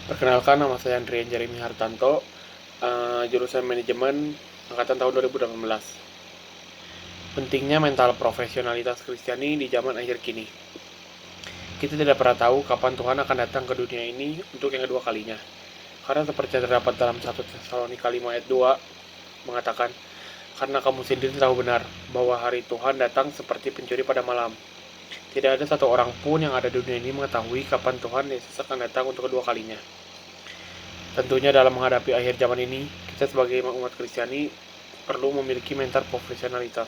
Perkenalkan, nama saya Andrian Jeremy Hartanto, jurusan Manajemen angkatan tahun 2018. Pentingnya mental profesionalitas Kristiani di zaman akhir kini. Kita tidak pernah tahu kapan Tuhan akan datang ke dunia ini untuk yang kedua kalinya. Karena seperti terdapat dalam 1 Tesalonika 5 ayat 2 mengatakan, "Karena kamu sendiri tahu benar bahwa hari Tuhan datang seperti pencuri pada malam." Tidak ada satu orang pun yang ada di dunia ini mengetahui kapan Tuhan Yesus akan datang untuk kedua kalinya. Tentunya dalam menghadapi akhir zaman ini, kita sebagai umat Kristiani perlu memiliki mental profesionalitas.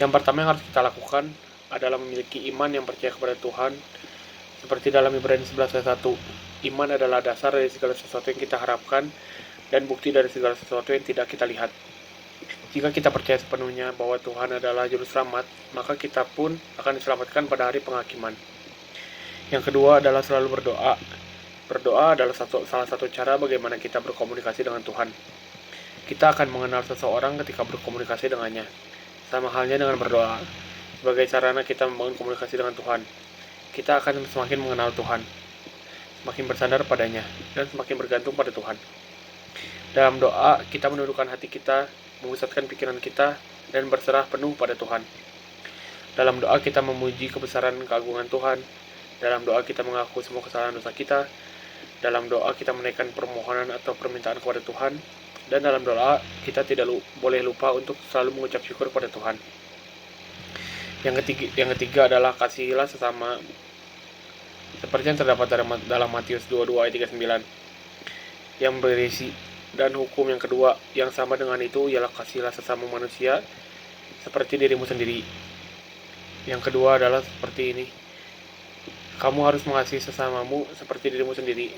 Yang pertama yang harus kita lakukan adalah memiliki iman yang percaya kepada Tuhan. Seperti dalam Ibrani 11 ayat 1, iman adalah dasar dari segala sesuatu yang kita harapkan dan bukti dari segala sesuatu yang tidak kita lihat. Jika kita percaya sepenuhnya bahwa Tuhan adalah juru selamat, maka kita pun akan diselamatkan pada hari penghakiman. Yang kedua adalah selalu berdoa. Berdoa adalah salah satu cara bagaimana kita berkomunikasi dengan Tuhan. Kita akan mengenal seseorang ketika berkomunikasi dengannya. Sama halnya dengan berdoa. Sebagai sarana kita membangun komunikasi dengan Tuhan, kita akan semakin mengenal Tuhan, semakin bersandar padanya, dan semakin bergantung pada Tuhan. Dalam doa, kita menundukkan hati kita, memusatkan pikiran kita, dan berserah penuh pada Tuhan. Dalam doa kita memuji kebesaran keagungan Tuhan. Dalam doa kita mengaku semua kesalahan dosa kita. Dalam doa kita menaikkan permohonan atau permintaan kepada Tuhan. Dan dalam doa kita tidak boleh lupa untuk selalu mengucap syukur kepada Tuhan. Yang ketiga adalah kasihilah sesama, seperti yang terdapat dalam Matius 22 ayat 39, yang berisi, dan hukum yang kedua yang sama dengan itu ialah kasihilah sesama manusia seperti dirimu sendiri. Yang kedua adalah seperti ini, kamu harus mengasihi sesamamu seperti dirimu sendiri.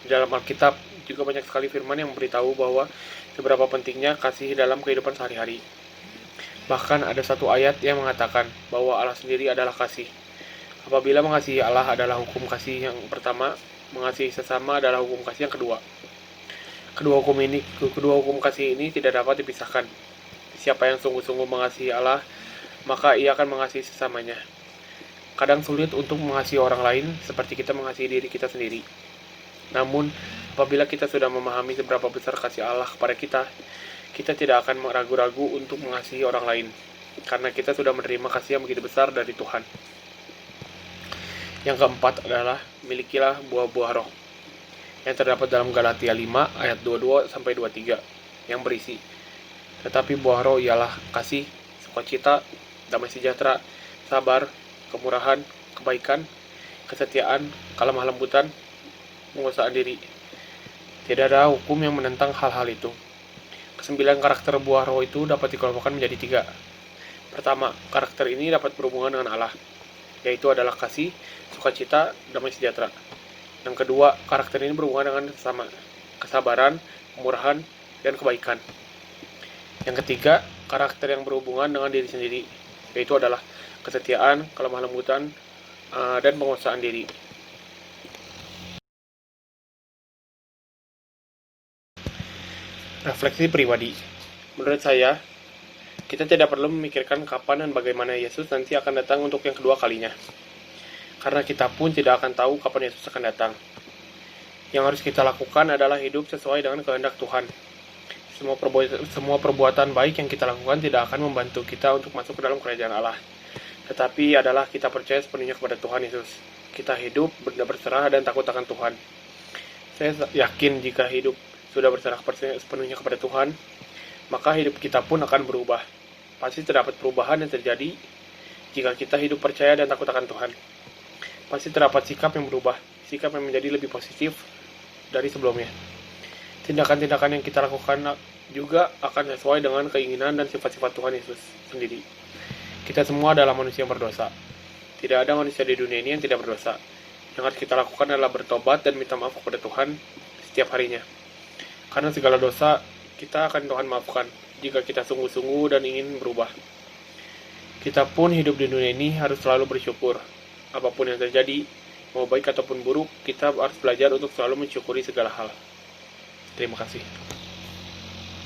Dalam Alkitab juga banyak sekali firman yang memberitahu bahwa seberapa pentingnya kasih dalam kehidupan sehari-hari. Bahkan ada satu ayat yang mengatakan bahwa Allah sendiri adalah kasih. Apabila mengasihi Allah adalah hukum kasih yang pertama, mengasihi sesama adalah hukum kasih yang kedua. Kedua hukum kasih ini tidak dapat dipisahkan. Siapa yang sungguh-sungguh mengasihi Allah, maka ia akan mengasihi sesamanya. Kadang sulit untuk mengasihi orang lain seperti kita mengasihi diri kita sendiri. Namun, apabila kita sudah memahami seberapa besar kasih Allah kepada kita tidak akan ragu-ragu untuk mengasihi orang lain, karena kita sudah menerima kasih yang begitu besar dari Tuhan. Yang keempat adalah milikilah buah-buah roh, yang terdapat dalam Galatia 5 ayat 22-23, yang berisi, tetapi buah roh ialah kasih, sukacita, damai sejahtera, sabar, kemurahan, kebaikan, kesetiaan, kelemah lembutan, penguasaan diri. Tidak ada hukum yang menentang hal-hal itu. 9 karakter buah roh itu dapat dikelompokkan menjadi 3. Pertama, karakter ini dapat berhubungan dengan Allah, yaitu adalah kasih, sukacita, damai sejahtera. Yang kedua, karakter ini berhubungan dengan sesama, kesabaran, kemurahan, dan kebaikan. Yang ketiga, karakter yang berhubungan dengan diri sendiri, yaitu adalah kesetiaan, kelemah lembutan, dan penguasaan diri. Refleksi pribadi. Menurut saya, kita tidak perlu memikirkan kapan dan bagaimana Yesus nanti akan datang untuk yang kedua kalinya. Karena kita pun tidak akan tahu kapan Yesus akan datang. Yang harus kita lakukan adalah hidup sesuai dengan kehendak Tuhan. Semua perbuatan baik yang kita lakukan tidak akan membantu kita untuk masuk ke dalam kerajaan Allah. Tetapi adalah kita percaya sepenuhnya kepada Tuhan Yesus. Kita hidup berserah dan takut akan Tuhan. Saya yakin jika hidup sudah berserah sepenuhnya kepada Tuhan, maka hidup kita pun akan berubah. Pasti terdapat perubahan yang terjadi jika kita hidup percaya dan takut akan Tuhan. Pasti terdapat sikap yang berubah, sikap yang menjadi lebih positif dari sebelumnya. Tindakan-tindakan yang kita lakukan juga akan sesuai dengan keinginan dan sifat-sifat Tuhan Yesus sendiri. Kita semua adalah manusia yang berdosa. Tidak ada manusia di dunia ini yang tidak berdosa. Yang harus kita lakukan adalah bertobat dan minta maaf kepada Tuhan setiap harinya. Karena segala dosa kita akan Tuhan maafkan jika kita sungguh-sungguh dan ingin berubah. Kita pun hidup di dunia ini harus selalu bersyukur. Apapun yang terjadi, mau baik ataupun buruk, kita harus belajar untuk selalu mensyukuri segala hal. Terima kasih.